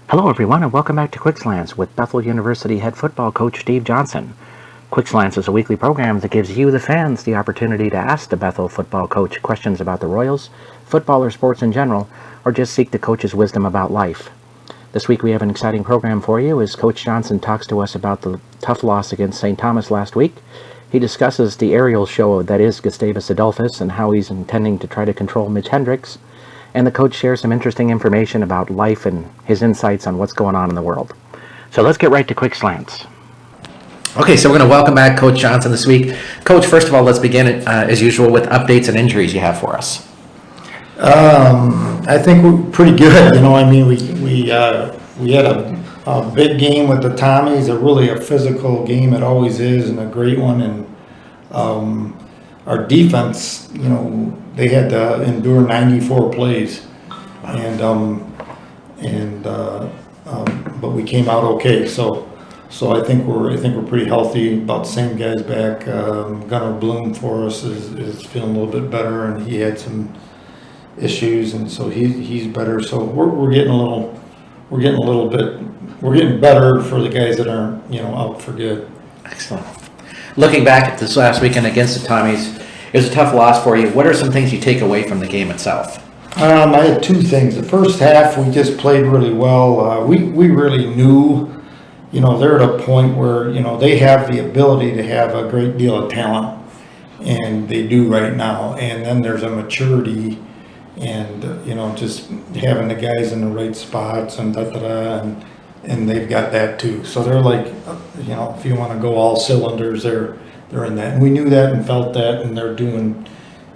Hello everyone and welcome back to Quick Slants with Bethel University head football coach Steve Johnson. Quick Slants is a weekly program that gives you, the fans, the opportunity to ask the Bethel football coach questions about the Royals, football or sports in general, or just seek the coach's wisdom about life. This week we have an exciting program for you as Coach Johnson talks to us about the tough loss against St. Thomas last week. He discusses the aerial show that is Gustavus Adolphus and how he's intending to try to control Mitch Hendrix. And the coach shares some interesting information about life and his insights on what's going on in the world. So let's get right to Quick Slants. Okay, so we're going to welcome back Coach Johnson this week. Coach, first of all, let's begin as usual with updates and injuries you have for us. I think we're pretty good. We had a big game with the Tommies, a physical game. It always is, and a great one. And our defense, they had to endure 94 plays, but we came out okay. So I think we're pretty healthy. About the same guys back. Gunnar Bloom for us is feeling a little bit better, and he had some issues, and so he's better. So we're getting better for the guys that aren't out for good. Excellent. Looking back at this last weekend against the Tommies, it was a tough loss for you. What are some things you take away from the game itself? I had two things. The first half, we just played really well. We really knew, they're at a point where, they have the ability to have a great deal of talent, and they do right now. And then there's a maturity and, just having the guys in the right spots and and they've got that too. So they're like, if you want to go all cylinders, they're in that. And we knew that and felt that, and they're doing,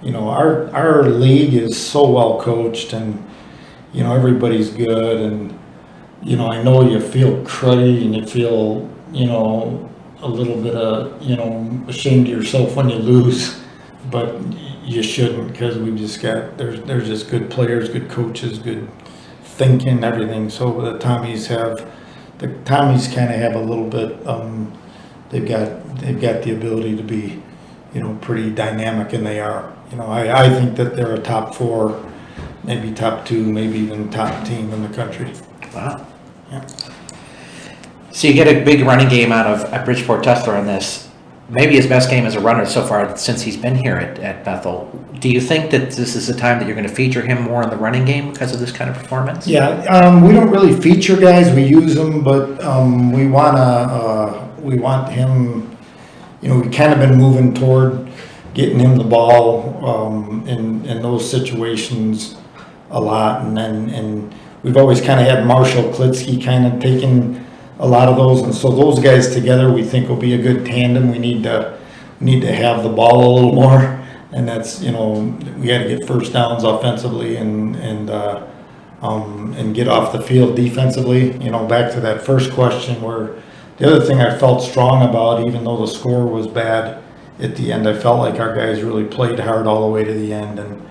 our league is so well coached, and, everybody's good, and, I know you feel cruddy and you feel, a little bit of, ashamed of yourself when you lose, but you shouldn't, because we just got, there's just good players, good coaches, good thinking, everything. So the Tommies kind of have a little bit, they've got the ability to be, pretty dynamic, and they are. I think that they're a top 4, maybe top 2, maybe even top team in the country. Wow. Yeah. So you get a big running game out of Bridgeport Tussler on this. Maybe his best game as a runner so far since he's been here at Bethel. Do you think that this is the time that you're going to feature him more in the running game because of this kind of performance? Yeah, we don't really feature guys. We use them, but we want him. We've kind of been moving toward getting him the ball in those situations a lot, and we've always kind of had Marshall Klitsky kind of taking a lot of those, and so those guys together we think will be a good tandem. We need to have the ball a little more, and that's we got to get first downs offensively and get off the field defensively. Back to that first question, where the other thing I felt strong about, even though the score was bad at the end, I felt like our guys really played hard all the way to the end, and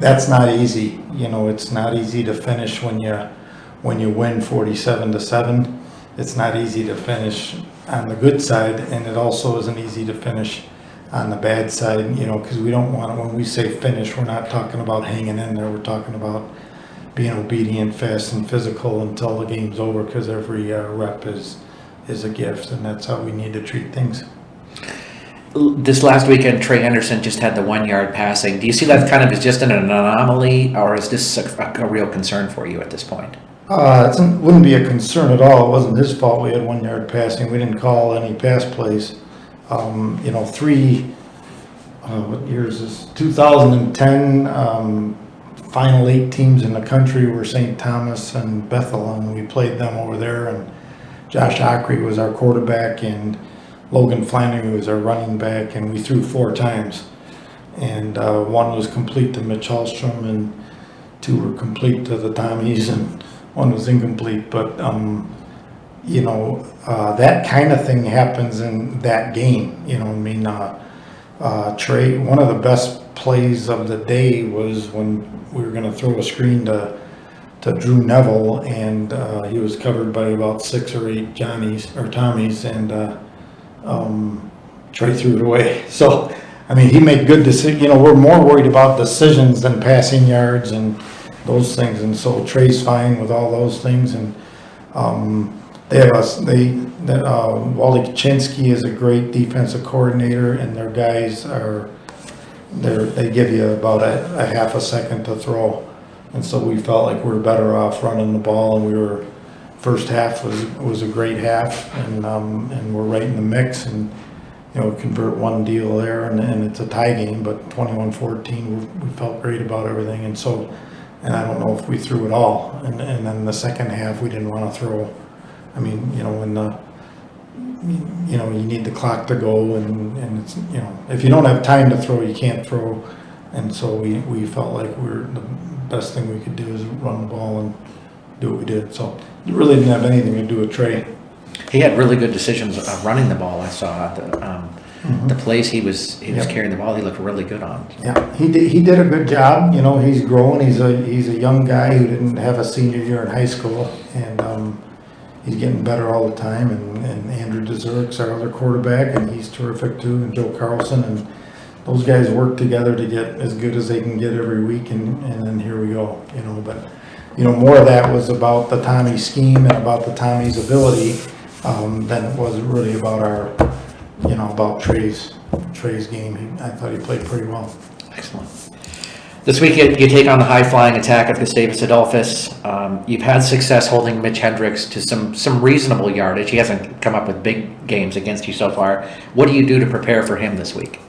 that's not easy. It's not easy to finish when you win 47-7. It's not easy to finish on the good side, and it also isn't easy to finish on the bad side, because we don't want to, when we say finish, we're not talking about hanging in there. We're talking about being obedient, fast, and physical until the game's over, because every rep is a gift, and that's how we need to treat things. This last weekend, Trey Anderson just had the 1-yard passing. Do you see that kind of as just an anomaly, or is this a real concern for you at this point? It wouldn't be a concern at all. It wasn't his fault we had 1-yard passing. We didn't call any pass plays. What year is this? 2010, final 8 teams in the country were St. Thomas and Bethel, and we played them over there, and Josh Ockrey was our quarterback, and Logan Flannery was our running back, and we threw 4 times. And one was complete to Mitch Hallstrom, and 2 were complete to the Tommies, and 1 was incomplete. But that kind of thing happens in that game. Trey, one of the best plays of the day was when we were going to throw a screen to Drew Neville, and he was covered by about 6 or 8 Tommies, and Trey threw it away. So, he made good decisions. We're more worried about decisions than passing yards, and those things. And so Trey's fine with all those things. And Wally Kaczynski is a great defensive coordinator, and their guys they give you about a half a second to throw. And so we felt like we were better off running the ball, and first half was a great half, and we're right in the mix, and convert one deal there, and it's a tie game, but 21-14, we felt great about everything. And so, and I don't know if we threw it all, and then the second half we didn't want to throw. I mean, when you need the clock to go, and it's, if you don't have time to throw, you can't throw. And so we felt like the best thing we could do is run the ball and do what we did. So it really didn't have anything to do with Trey. He had really good decisions of running the ball. I saw the plays he was carrying the ball. He looked really good on. Yeah, he did a good job. He's grown. He's a young guy who didn't have a senior year in high school, and he's getting better all the time. And Andrew Dezerk's our other quarterback, and he's terrific too. And Joe Carlson, and those guys work together to get as good as they can get every week. And then here we go. But more of that was about the Tommy scheme and about the Tommy's ability than it was really about about Trey's game. I thought he played pretty well. Excellent. This week you take on the high-flying attack of Gustavus Adolphus. You've had success holding Mitch Hendrix to some reasonable yardage. He hasn't come up with big games against you so far. What do you do to prepare for him this week?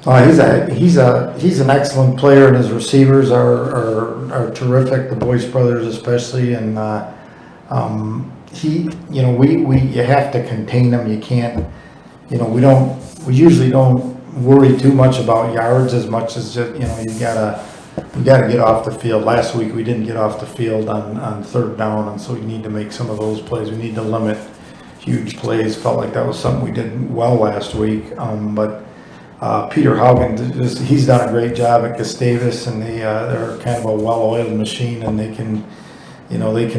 He's an excellent player, and his receivers are terrific. The Boyce brothers especially, and you have to contain him. You can't. We usually don't worry too much about yards as much as just, we gotta get off the field. Last week we didn't get off the field on third down, and so we need to make some of those plays. We need to limit huge plays. Felt like that was something we did well last week. But Peter Haugen, he's done a great job at Gustavus, and they're kind of a well-oiled machine, and they can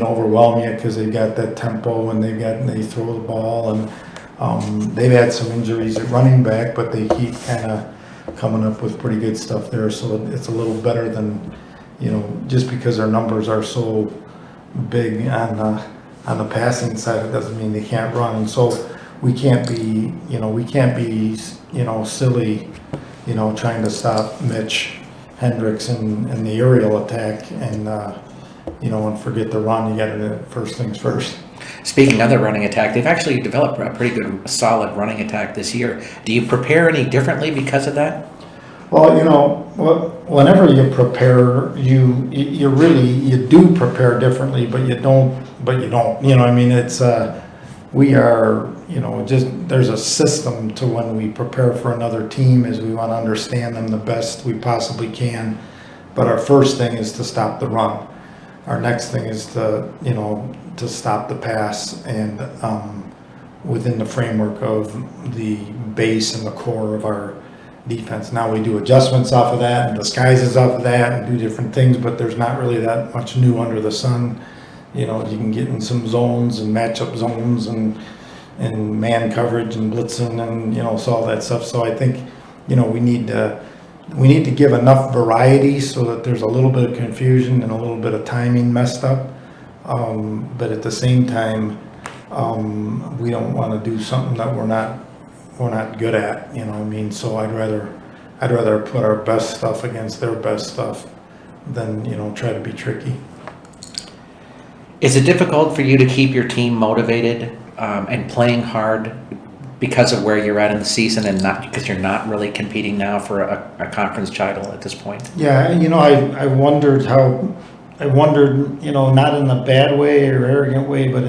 overwhelm you because they've got that tempo, and they throw the ball, and they've had some injuries at running back, but they keep kind of coming up with pretty good stuff there. So it's a little better than, just because their numbers are so big on the passing side, it doesn't mean they can't run. And so we can't be silly, trying to stop Mitch Hendrix in the aerial attack and forget the run. You got to do first things first. Speaking of the running attack, they've actually developed a pretty good, solid running attack this year. Do you prepare any differently because of that? Well, whenever you prepare, you do prepare differently, but you don't. It's we are, there's a system to when we prepare for another team, is we want to understand them the best we possibly can. But our first thing is to stop the run. Our next thing is to stop the pass, and within the framework of the base and the core of our defense. Now we do adjustments off of that and disguises off of that and do different things, but there's not really that much new under the sun. You can get in some zones and matchup zones and man coverage and blitzing and so all that stuff. So I think we need to give enough variety so that there's a little bit of confusion and a little bit of timing messed up. But at the same time, we don't want to do something that we're not good at. So I'd rather put our best stuff against their best stuff than try to be tricky. Is it difficult for you to keep your team motivated and playing hard because of where you're at in the season, and not because you're not really competing now for a conference title at this point? Yeah, I wondered, not in a bad way or arrogant way, but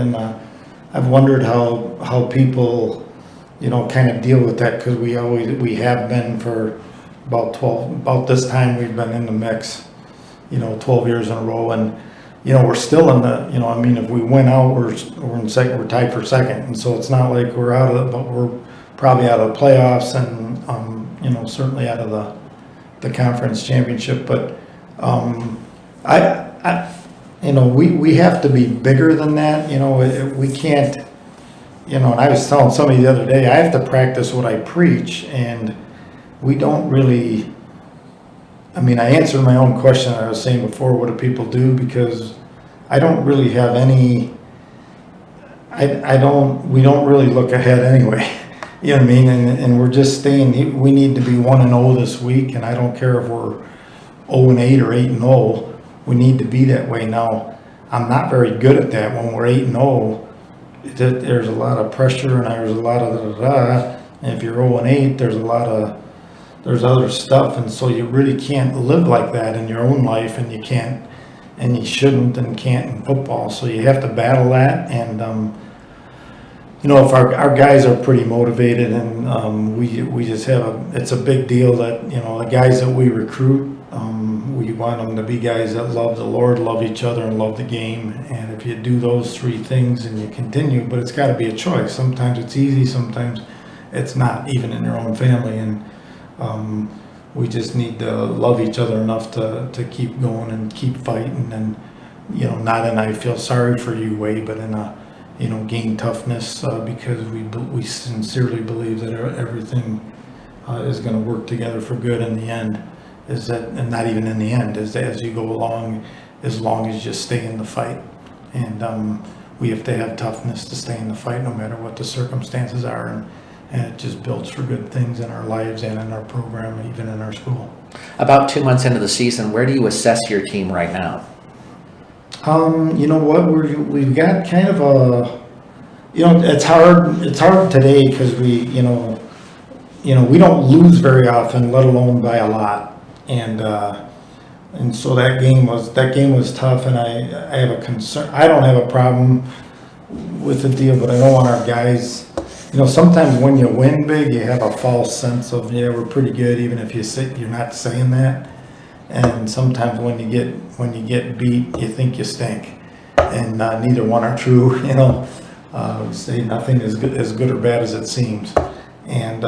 I've wondered how people, kind of deal with that, because we have been for about this time we've been in the mix, 12 years in a row, and we're still in the, if we win out, we're in second, we're tied for second, and so it's not like we're out of it, but we're probably out of the playoffs, and certainly out of the conference championship. But we have to be bigger than that. We can't. And I was telling somebody the other day, I have to practice what I preach, and we don't really. I mean, I answered my own question. I was saying before, what do people do? Because I don't really have any, we don't really look ahead anyway. You know what I mean? And we're just staying, we need to be 1-0 this week, and I don't care if we're 0-8 or 8-0. We need to be that way. Now, I'm not very good at that. When we're 8-0, there's a lot of pressure and there's a lot of da-da-da. And if you're 0-8, there's other stuff. And so you really can't live like that in your own life, and you can't, and you shouldn't and can't in football. So you have to battle that. And, you know, if our guys are pretty motivated, and we just have it's a big deal that, you know, the guys that we recruit, we want them to be guys that love the Lord, love each other, and love the game. And if you do those three things and you continue, but it's got to be a choice. Sometimes it's easy, sometimes it's not, even in your own family. And we just need to love each other enough to keep going and keep fighting. And, you know, not in I feel sorry for you way, but in a, you know, gain toughness, because we sincerely believe that everything is going to work together for good in the end. Is that, and not even in the end, is as you go along, as long as you stay in the fight. And we have to have toughness to stay in the fight no matter what the circumstances are. And it just builds for good things in our lives and in our program, even in our school. About 2 months into the season, where do you assess your team right now? You know what, we've got kind of a, you know, it's hard today because we we don't lose very often, let alone by a lot. And so that game was tough, and I have a concern. I don't have a problem with the deal, but I don't want our guys, you know, sometimes when you win big, you have a false sense of, yeah, we're pretty good, even if you're not saying that. And sometimes when you get beat, you think you stink, and neither one are true. You know, say nothing is good or bad as it seems. And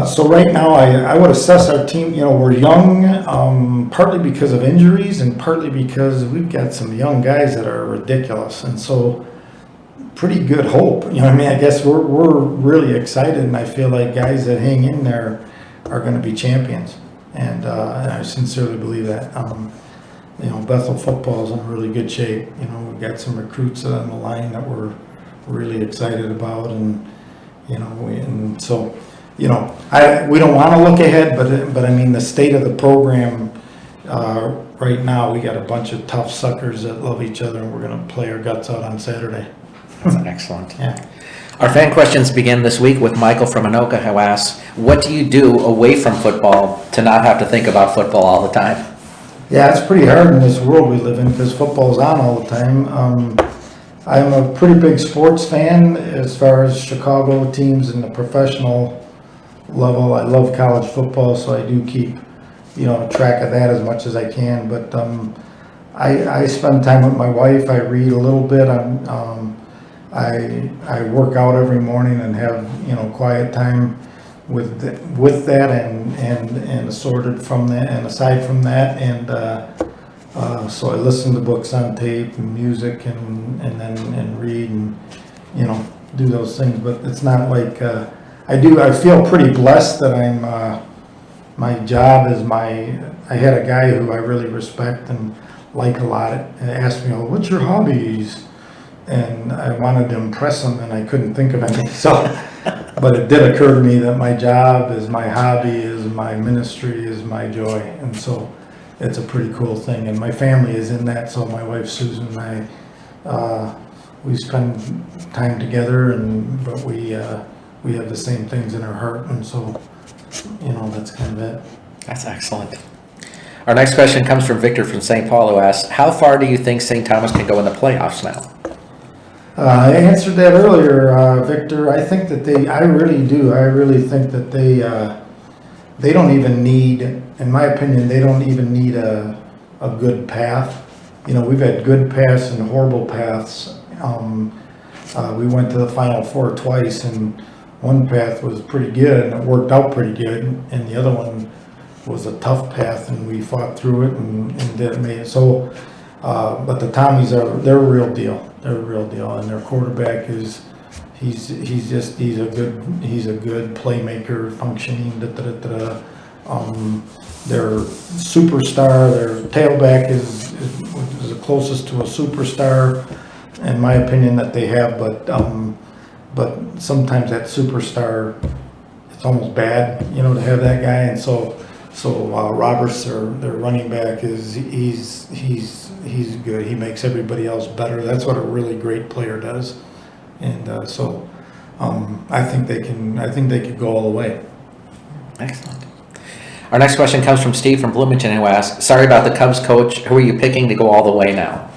so right now, I would assess our team. You know, we're young, partly because of injuries, and partly because we've got some young guys that are ridiculous, and so pretty good hope. You know what I mean? I guess we're really excited, and I feel like guys that hang in there are going to be champions. And I sincerely believe that. You know, Bethel football is in really good shape. You know, we've got some recruits on the line that we're really excited about, and you know, so you know, we don't want to look ahead, but I mean, the state of the program right now, we got a bunch of tough suckers that love each other, and we're going to play our guts out on Saturday. That's excellent. Yeah. Our fan questions begin this week with Michael from Anoka, who asks, what do you do away from football to not have to think about football all the time? Yeah, it's pretty hard in this world we live in because football's on all the time. I'm a pretty big sports fan as far as Chicago teams and the professional level. I love college football, so I do keep, you know, track of that as much as I can. But I spend time with my wife. I read a little bit. I work out every morning and have, you know, quiet time with that and assorted from that and aside from that, and so I listen to books on tape and music and read and, you know, do those things. But it's not like I feel pretty blessed that I'm my job is I had a guy who I really respect and like a lot and asked me, "Oh, what's your hobbies?" And I wanted to impress him, and I couldn't think of any. So, but it did occur to me that my job is my hobby, is my ministry, is my joy, and so it's a pretty cool thing. And my family is in that. So my wife Susan and I, we spend time together, but we have the same things in our heart, and so, you know, that's kind of it. That's excellent. Our next question comes from Victor from St. Paul, who asks, how far do you think St. Thomas can go in the playoffs now? I answered that earlier, Victor. I think that I really do. I really think that they don't even need, in my opinion, they don't even need a good path. You know, we've had good paths and horrible paths. We went to the Final Four twice, and one path was pretty good, and it worked out pretty good, and the other one was a tough path, and we fought through it and made it. So, but the Tommies they're a real deal. They're a real deal, and their quarterback he's a good playmaker, functioning. their superstar, their tailback is the closest to a superstar, in my opinion, that they have. But sometimes that superstar, it's almost bad, you know, to have that guy. And so Roberts, their running back, he's good. He makes everybody else better. That's what a really great player does. And I think they could go all the way. Excellent. Our next question comes from Steve from Bloomington, who asks, sorry about the Cubs coach. Who are you picking to go all the way now?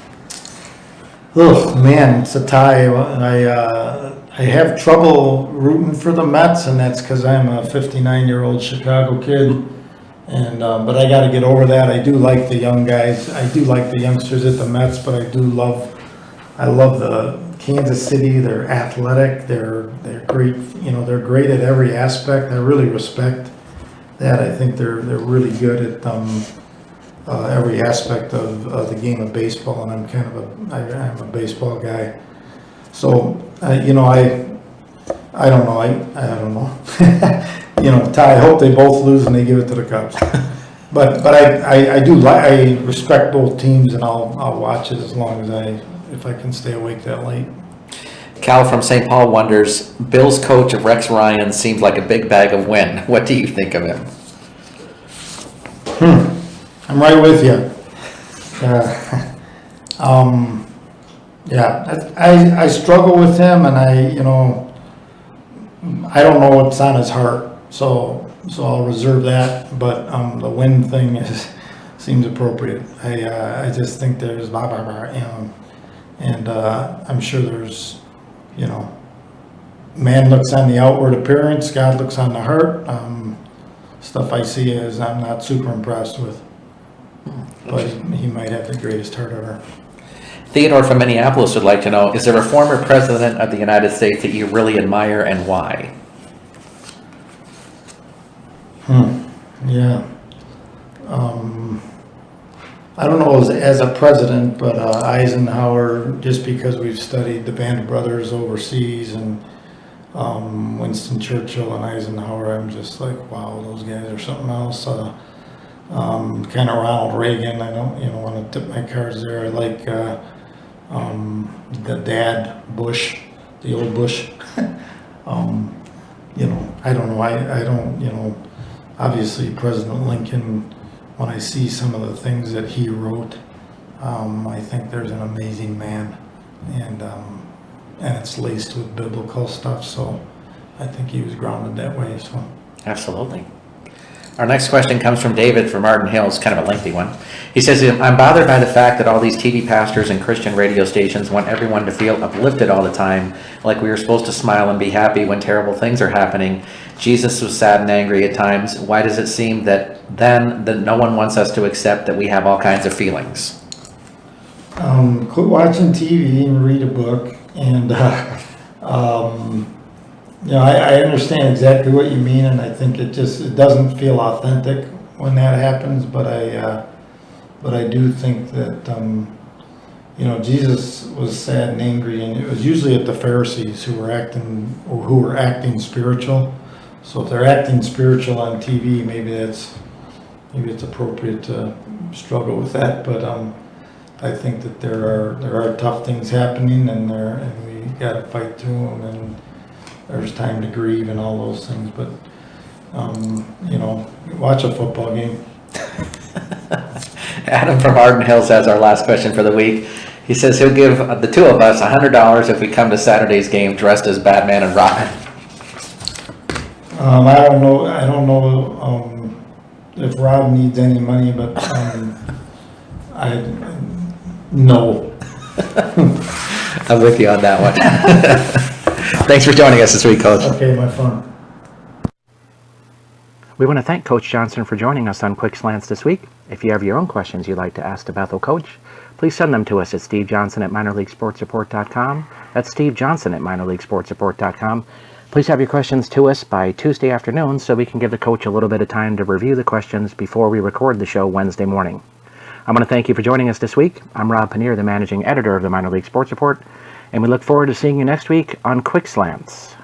Oh man, it's a tie. I have trouble rooting for the Mets, and that's because I'm a 59-year-old Chicago kid. And but I got to get over that. I do like the young guys. I do like the youngsters at the Mets, but I love the Kansas City. They're athletic. They're great. You know, they're great at every aspect. I really respect that. I think they're really good at every aspect of the game of baseball, and I'm kind of I'm a baseball guy. So you know, I don't know. I don't know. You know, Ty, I hope they both lose and they give it to the Cubs. But I respect both teams, and I'll watch it as long as if I can stay awake that late. Cal from St. Paul wonders, Bills coach Rex Ryan seems like a big bag of wind. What do you think of him? I'm right with you. Yeah, I struggle with him, and I don't know what's on his heart, so I'll reserve that. But the win thing seems appropriate. I just think there's blah blah blah, and I'm sure there's, man looks on the outward appearance, God looks on the heart. Stuff I see is I'm not super impressed with, but he might have the greatest heart ever. Theodore from Minneapolis would like to know, is there a former president of the United States that you really admire, and why? Yeah. I don't know as a president, but Eisenhower, just because we've studied the Band of Brothers overseas, and Winston Churchill and Eisenhower, I'm just like, wow, those guys are something else. Kind of Ronald Reagan, I don't want to tip my cards there. I like the dad Bush, the old Bush. I don't know. I don't, obviously President Lincoln, when I see some of the things that he wrote, I think there's an amazing man, and it's laced with biblical stuff, so I think he was grounded that way. So Absolutely. Our next question comes from David from Arden Hills, kind of a lengthy one. He says, I'm bothered by the fact that all these TV pastors and Christian radio stations want everyone to feel uplifted all the time, like we are supposed to smile and be happy when terrible things are happening. Jesus was sad and angry at times. Why does it seem that no one wants us to accept that we have all kinds of feelings? Quit watching TV and read a book, and I understand exactly what you mean, and I think it doesn't feel authentic when that happens. But I do think that Jesus was sad and angry, and it was usually at the Pharisees who were acting spiritual. So if they're acting spiritual on TV, maybe it's appropriate to struggle with that. But I think that there are tough things happening, and we got to fight through them, and there's time to grieve and all those things. But watch a football game. Adam from Arden Hills has our last question for the week. He says he'll give the two of us $100 if we come to Saturday's game dressed as Batman and Robin. I don't know if Rob needs any money, but no. I'm with you on that one. Thanks for joining us this week, Coach. Okay, my fun. We want to thank Coach Johnson for joining us on Quick Slants this week. If you have your own questions you'd like to ask the Bethel Coach, please send them to us at stevejohnson@minorleaguesportsreport.com. That's stevejohnson@minorleaguesportsreport.com. Please have your questions to us by Tuesday afternoon so we can give the coach a little bit of time to review the questions before we record the show Wednesday morning. I want to thank you for joining us this week. I'm Rob Pannier, the managing editor of the Minor League Sports Report, and we look forward to seeing you next week on Quick Slants.